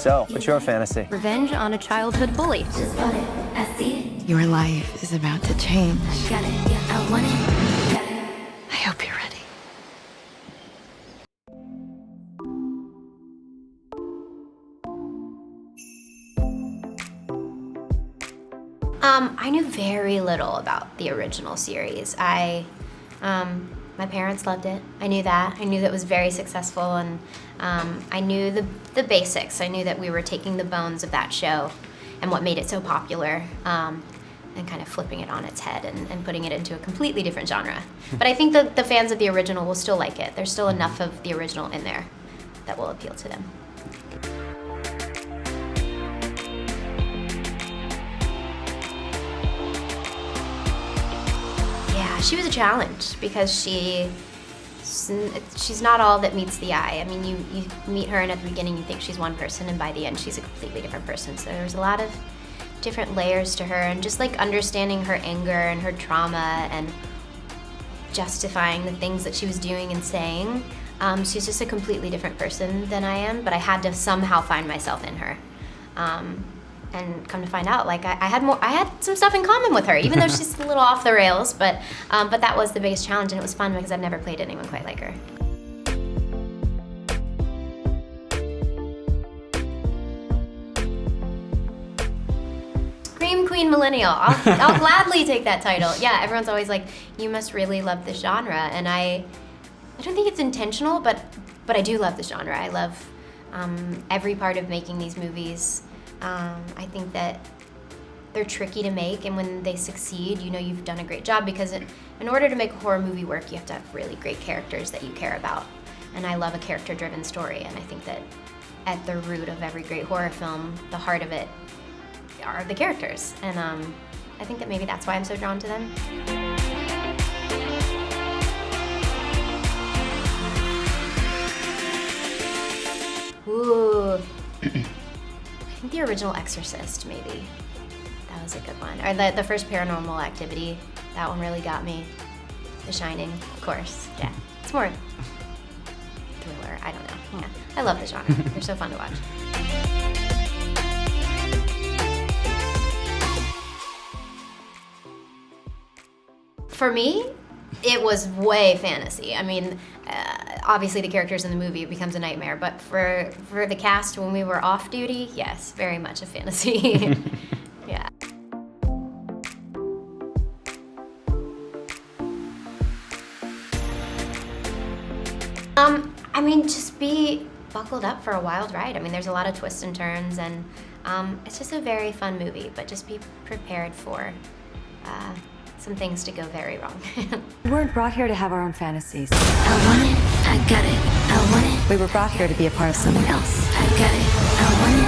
So, what's your fantasy? Revenge on a childhood bully. Just bought it, I see it. Your life is about to change. I got it, yeah, I want it. Got it. I hope you're ready. I knew very little about the original series. My parents loved it. I knew that. I knew that it was very successful, and I knew the basics. I knew that we were taking the bones of that show and what made it so popular, and kind of flipping it on its head and putting it into a completely different genre. But I think the fans of the original will still like it. There's still enough of the original in there that will appeal to them. She was a challenge because she's not all that meets the eye. I mean, you meet her and at the beginning you think she's one person, and by the end she's a completely different person. So there's a lot of different layers to her, and just like understanding her anger and her trauma and justifying the things that she was doing and saying. She's just a completely different person than I am, but I had to somehow find myself in her. And come to find out, like I had some stuff in common with her, even though she's a little off the rails. But that was the biggest challenge, and it was fun because I've never played anyone quite like her. Scream Queen Millennial. I'll gladly take that title. Yeah, everyone's always like, you must really love this genre, and I don't think it's intentional, but I do love this genre. I love every part of making these movies. I think that they're tricky to make, and when they succeed, you know you've done a great job, because in order to make a horror movie work, you have to have really great characters that you care about. And I love a character-driven story, and I think that at the root of every great horror film, the heart of it are the characters. And I think that maybe that's why I'm so drawn to them. Ooh. I think the original Exorcist, maybe. That was a good one. Or the first Paranormal Activity. That one really got me. The Shining, of course. Yeah. It's more thriller. I don't know. Yeah. I love the genre. They're so fun to watch. For me, it was way fantasy. I mean, obviously the characters in the movie, it becomes a nightmare, but for the cast when we were off duty, yes, very much a fantasy. Yeah. I mean, just be buckled up for a wild ride. I mean, there's a lot of twists and turns, and it's just a very fun movie, but just be prepared for some things to go very wrong. We weren't brought here to have our own fantasies. I want it, I got it, I want it. We were brought here to be a part of something else. I got it, I want it.